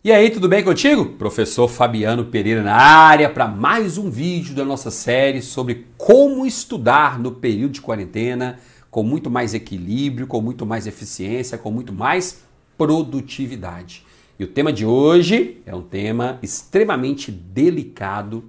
E aí, tudo bem contigo? Professor Fabiano Pereira na área para mais um vídeo da nossa série sobre como estudar no período de quarentena com muito mais equilíbrio, com muito mais eficiência, com muito mais produtividade. E o tema de hoje é um tema extremamente delicado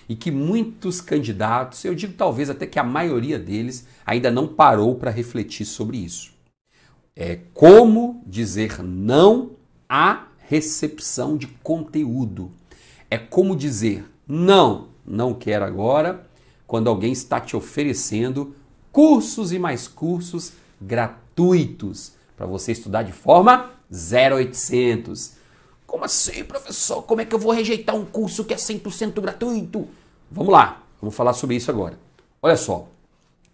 e que muitos candidatos, eu digo talvez até que a maioria deles, ainda não parou para refletir sobre isso. É como dizer não a recepção de conteúdo. É como dizer não, não quero agora, quando alguém está te oferecendo cursos e mais cursos gratuitos para você estudar de forma 0800. Como assim, professor? Como é que eu vou rejeitar um curso que é 100% gratuito? Vamos lá, vamos falar sobre isso agora. Olha só,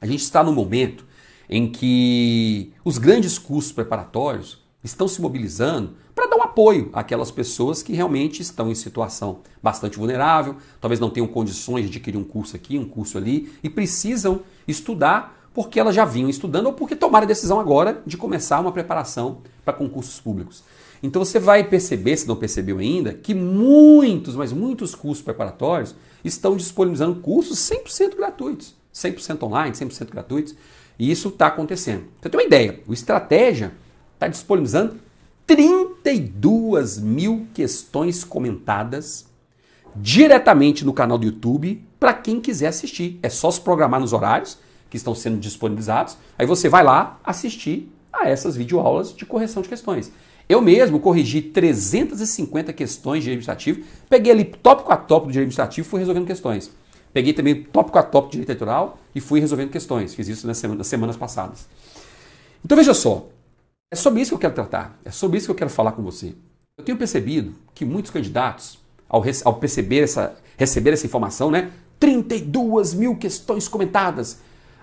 a gente está num momento em que os grandes cursos preparatórios estão se mobilizando para dar um apoio àquelas pessoas que realmente estão em situação bastante vulnerável, talvez não tenham condições de adquirir um curso aqui, um curso ali, e precisam estudar porque elas já vinham estudando ou porque tomaram a decisão agora de começar uma preparação para concursos públicos. Então você vai perceber, se não percebeu ainda, que muitos, mas muitos cursos preparatórios estão disponibilizando cursos 100% gratuitos, 100% online, 100% gratuitos, e isso está acontecendo. Você tem uma ideia, o Estratégia está disponibilizando 32 mil questões comentadas diretamente no canal do YouTube para quem quiser assistir. É só se programar nos horários que estão sendo disponibilizados, aí você vai lá assistir a essas videoaulas de correção de questões. Eu mesmo corrigi 350 questões de direito administrativo, peguei ali tópico a tópico do direito administrativo e fui resolvendo questões. Peguei também tópico a tópico de direito eleitoral e fui resolvendo questões. Fiz isso nas semanas passadas. Então veja só, é sobre isso que eu quero tratar, é sobre isso que eu quero falar com você. Eu tenho percebido que muitos candidatos, ao receber essa informação, 32 mil questões comentadas,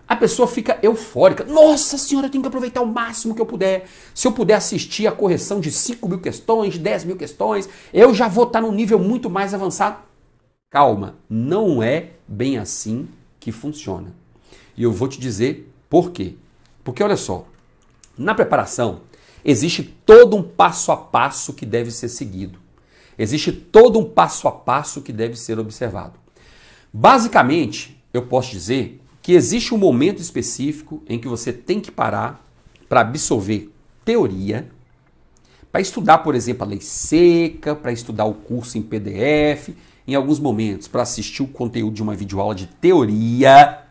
a pessoa fica eufórica. Nossa senhora, eu tenho que aproveitar o máximo que eu puder. Se eu puder assistir a correção de 5 mil questões, de 10 mil questões, eu já vou estar num nível muito mais avançado. Calma, não é bem assim que funciona. E eu vou te dizer por quê. Porque olha só, na preparação existe todo um passo a passo que deve ser seguido. Existe todo um passo a passo que deve ser observado. Basicamente, eu posso dizer que existe um momento específico em que você tem que parar para absorver teoria, para estudar, por exemplo, a lei seca, para estudar o curso em PDF, em alguns momentos, para assistir o conteúdo de uma videoaula de teoria.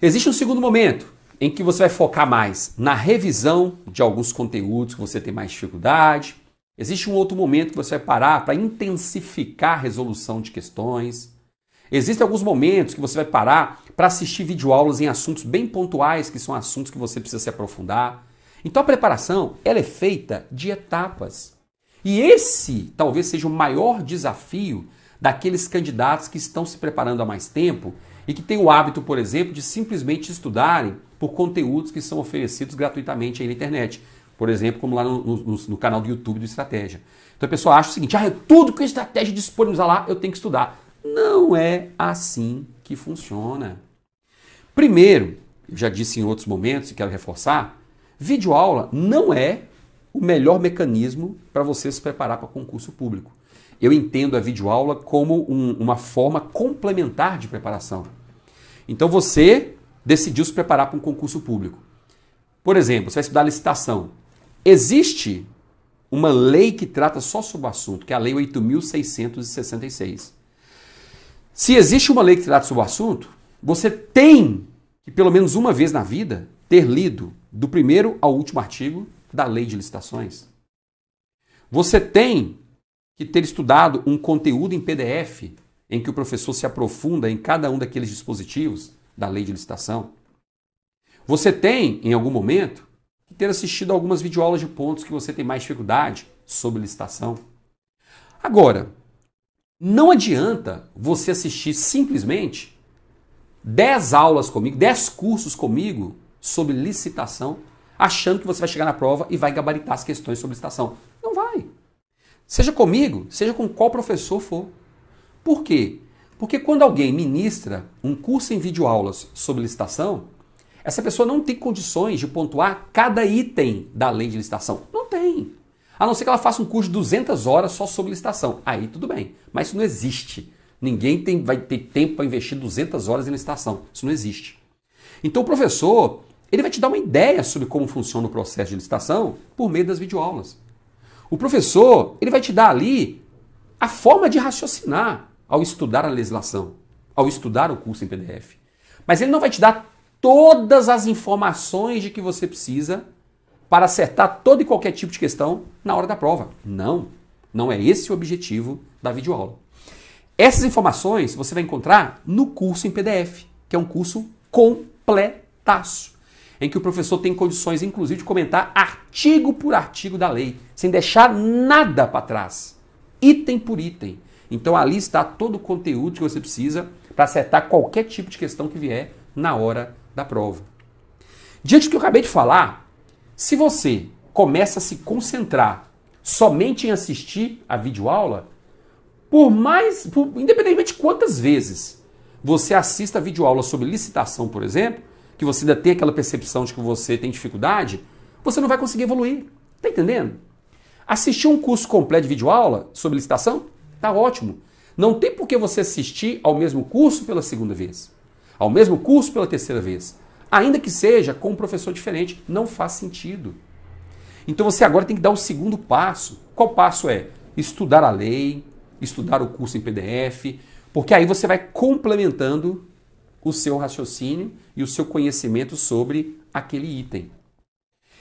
Existe um segundo momento em que você vai focar mais na revisão de alguns conteúdos que você tem mais dificuldade. Existe um outro momento que você vai parar para intensificar a resolução de questões. Existem alguns momentos que você vai parar para assistir videoaulas em assuntos bem pontuais, que são assuntos que você precisa se aprofundar. Então a preparação ela é feita de etapas. E esse talvez seja o maior desafio daqueles candidatos que estão se preparando há mais tempo e que têm o hábito, por exemplo, de simplesmente estudarem por conteúdos que são oferecidos gratuitamente aí na internet. Por exemplo, como lá no canal do YouTube do Estratégia. Então a pessoa acha o seguinte, tudo que o Estratégia disponibilizar lá, eu tenho que estudar. Não é assim que funciona. Primeiro, eu já disse em outros momentos e quero reforçar, videoaula não é o melhor mecanismo para você se preparar para concurso público. Eu entendo a videoaula como uma forma complementar de preparação. Então você decidiu se preparar para um concurso público. Por exemplo, você vai estudar licitação. Existe uma lei que trata só sobre o assunto, que é a Lei 8.666. Se existe uma lei que trata sobre o assunto, você tem que, pelo menos uma vez na vida, ter lido do primeiro ao último artigo da Lei de Licitações. Você tem que ter estudado um conteúdo em PDF em que o professor se aprofunda em cada um daqueles dispositivos da Lei de Licitação. Você tem, em algum momento, que ter assistido algumas videoaulas de pontos que você tem mais dificuldade sobre licitação. Agora, não adianta você assistir simplesmente 10 aulas comigo, 10 cursos comigo sobre licitação, achando que você vai chegar na prova e vai gabaritar as questões sobre licitação. Não vai. Seja comigo, seja com qual professor for. Por quê? Porque quando alguém ministra um curso em videoaulas sobre licitação, essa pessoa não tem condições de pontuar cada item da lei de licitação. Não tem. A não ser que ela faça um curso de 200 horas só sobre licitação. Aí tudo bem, mas isso não existe. Ninguém vai ter tempo para investir 200 horas em licitação. Isso não existe. Então o professor, ele vai te dar uma ideia sobre como funciona o processo de licitação por meio das videoaulas. O professor, ele vai te dar ali a forma de raciocinar ao estudar a legislação, ao estudar o curso em PDF. Mas ele não vai te dar todas as informações de que você precisa para acertar todo e qualquer tipo de questão na hora da prova. Não, não é esse o objetivo da videoaula. Essas informações você vai encontrar no curso em PDF, que é um curso completaço, em que o professor tem condições, inclusive, de comentar artigo por artigo da lei, sem deixar nada para trás, item por item. Então ali está todo o conteúdo que você precisa para acertar qualquer tipo de questão que vier na hora da prova. Diante do que eu acabei de falar, se você começa a se concentrar somente em assistir a videoaula, independentemente de quantas vezes você assista a videoaula sobre licitação, por exemplo, que você ainda tem aquela percepção de que você tem dificuldade, você não vai conseguir evoluir. Tá entendendo? Assistir um curso completo de videoaula sobre licitação, tá ótimo. Não tem por que você assistir ao mesmo curso pela segunda vez, ao mesmo curso pela terceira vez. Ainda que seja com um professor diferente, não faz sentido. Então você agora tem que dar o segundo passo. Qual passo é? Estudar a lei, estudar o curso em PDF, porque aí você vai complementando o seu raciocínio e o seu conhecimento sobre aquele item.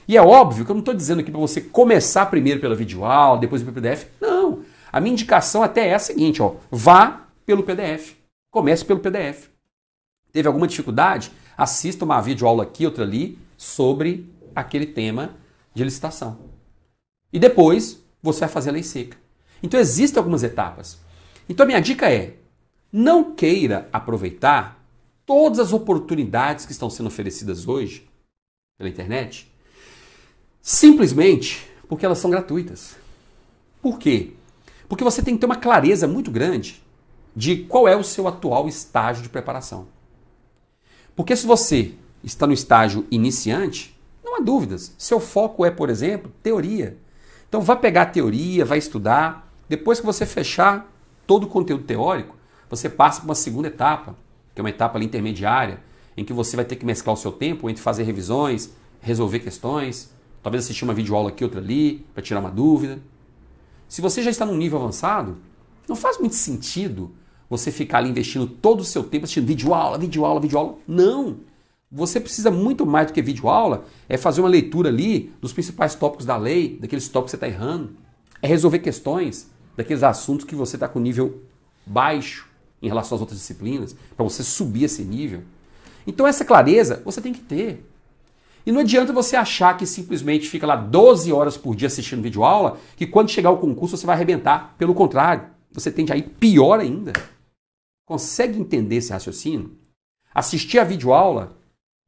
E é óbvio que eu não estou dizendo aqui para você começar primeiro pela videoaula, depois pelo PDF. Não. A minha indicação até é a seguinte, ó, vá pelo PDF. Comece pelo PDF. Teve alguma dificuldade? Assista uma videoaula aqui, outra ali, sobre aquele tema de licitação. E depois você vai fazer a lei seca. Então existem algumas etapas. Então a minha dica é, não queira aproveitar todas as oportunidades que estão sendo oferecidas hoje pela internet, simplesmente porque elas são gratuitas. Por quê? Porque você tem que ter uma clareza muito grande de qual é o seu atual estágio de preparação. Porque se você está no estágio iniciante, não há dúvidas. Seu foco é, por exemplo, teoria. Então vá pegar a teoria, vai estudar. Depois que você fechar todo o conteúdo teórico, você passa para uma segunda etapa, que é uma etapa ali intermediária, em que você vai ter que mesclar o seu tempo entre fazer revisões, resolver questões, talvez assistir uma videoaula aqui, outra ali, para tirar uma dúvida. Se você já está num nível avançado, não faz muito sentido você ficar ali investindo todo o seu tempo assistindo videoaula, videoaula, videoaula. Não! Você precisa muito mais do que videoaula, é fazer uma leitura ali dos principais tópicos da lei, daqueles tópicos que você está errando. É resolver questões daqueles assuntos que você está com nível baixo em relação às outras disciplinas, para você subir esse nível. Então essa clareza você tem que ter. E não adianta você achar que simplesmente fica lá 12 horas por dia assistindo videoaula, que quando chegar ao concurso você vai arrebentar. Pelo contrário, você tende a ir pior ainda. Consegue entender esse raciocínio? Assistir a videoaula,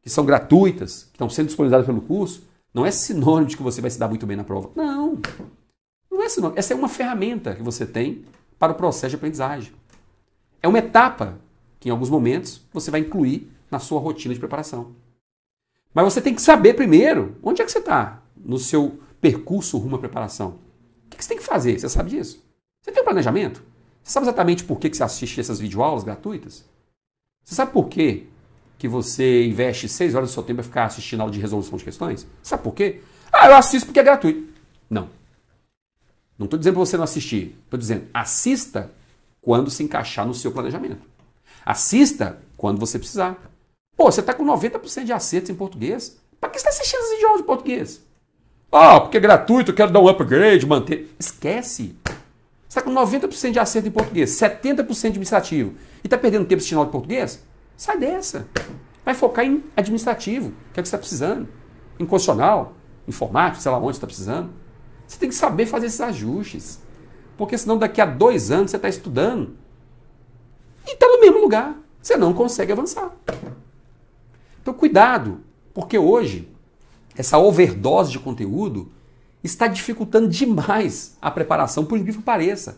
que são gratuitas, que estão sendo disponibilizadas pelo curso, não é sinônimo de que você vai se dar muito bem na prova. Não, não é sinônimo. Essa é uma ferramenta que você tem para o processo de aprendizagem. É uma etapa que em alguns momentos você vai incluir na sua rotina de preparação. Mas você tem que saber primeiro onde é que você está no seu percurso rumo à preparação. O que você tem que fazer? Você sabe disso? Você tem um planejamento? Você sabe exatamente por que você assiste essas videoaulas gratuitas? Você sabe por quê que você investe 6 horas do seu tempo para ficar assistindo aula de resolução de questões? Sabe por quê? Ah, eu assisto porque é gratuito. Não. Não estou dizendo para você não assistir. Estou dizendo, assista quando se encaixar no seu planejamento. Assista quando você precisar. Pô, você está com 90% de acertos em português. Para que você está assistindo as videoaulas de português? Ah, porque é gratuito, eu quero dar um upgrade, manter. Esquece. Você está com 90% de acerto em português, 70% de administrativo e está perdendo tempo assistindo aula de português? Sai dessa. Vai focar em administrativo, que é o que você está precisando. Em constitucional, informático, sei lá onde você está precisando. Você tem que saber fazer esses ajustes. Porque senão daqui a 2 anos você está estudando e está no mesmo lugar. Você não consegue avançar. Então cuidado, porque hoje essa overdose de conteúdo está dificultando demais a preparação, por incrível que pareça.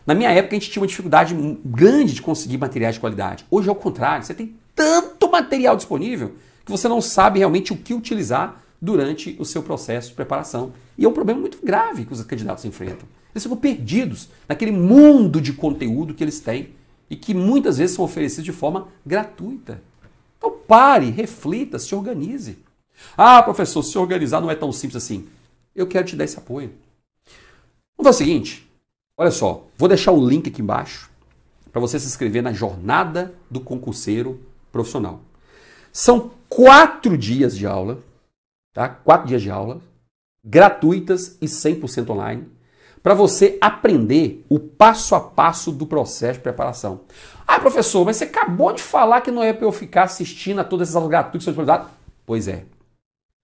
Na minha época a gente tinha uma dificuldade grande de conseguir materiais de qualidade. Hoje é o contrário, você tem tanto material disponível que você não sabe realmente o que utilizar durante o seu processo de preparação. E é um problema muito grave que os candidatos enfrentam. Eles ficam perdidos naquele mundo de conteúdo que eles têm e que muitas vezes são oferecidos de forma gratuita. Então pare, reflita, se organize. Ah, professor, se organizar não é tão simples assim. Eu quero te dar esse apoio. Vamos fazer o seguinte, olha só, vou deixar o link aqui embaixo para você se inscrever na Jornada do Concurseiro Profissional. São 4 dias de aula, tá? 4 dias de aula, gratuitas e 100% online, para você aprender o passo a passo do processo de preparação. Ah, professor, mas você acabou de falar que não é para eu ficar assistindo a todas essas aulas gratuitas que são disponibilizadas. Pois é.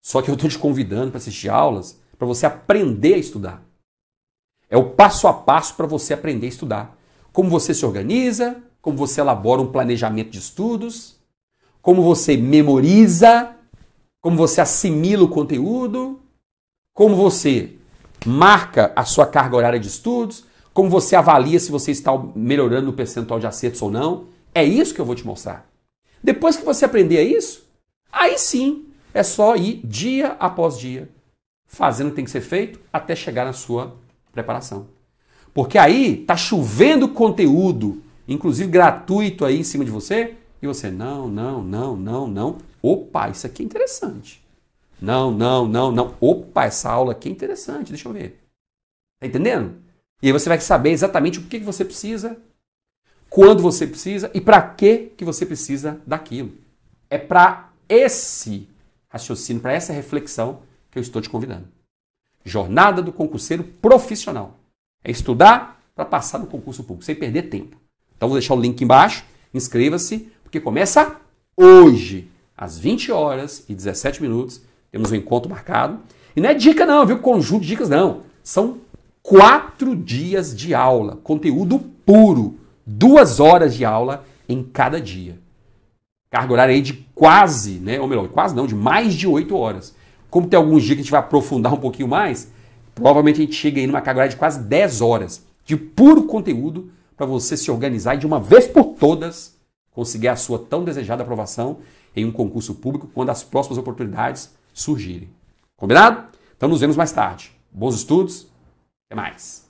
Só que eu estou te convidando para assistir aulas para você aprender a estudar. É o passo a passo para você aprender a estudar. Como você se organiza, como você elabora um planejamento de estudos, como você memoriza, como você assimila o conteúdo, como você marca a sua carga horária de estudos, como você avalia se você está melhorando o percentual de acertos ou não. É isso que eu vou te mostrar. Depois que você aprender isso, aí sim é só ir dia após dia, fazendo o que tem que ser feito até chegar na sua preparação. Porque aí tá chovendo conteúdo, inclusive gratuito aí em cima de você, e você, não. Opa, isso aqui é interessante. Não. Opa, essa aula aqui é interessante, deixa eu ver. Tá entendendo? E aí você vai saber exatamente o que você precisa, quando você precisa e para que você precisa daquilo. É para esse raciocínio, para essa reflexão que eu estou te convidando. Jornada do Concurseiro Profissional. É estudar para passar no concurso público, sem perder tempo. Então vou deixar o link embaixo, inscreva-se, porque começa hoje, às 20h17. Temos um encontro marcado. E não é dica não, viu? Conjunto de dicas não. São 4 dias de aula, conteúdo puro, 2 horas de aula em cada dia. Carga horária aí de quase, né? Ou melhor, quase não, de mais de 8 horas. Como tem alguns dias que a gente vai aprofundar um pouquinho mais, provavelmente a gente chega aí numa carga horária de quase 10 horas de puro conteúdo para você se organizar e de uma vez por todas conseguir a sua tão desejada aprovação em um concurso público quando as próximas oportunidades surgirem. Combinado? Então nos vemos mais tarde. Bons estudos. Até mais.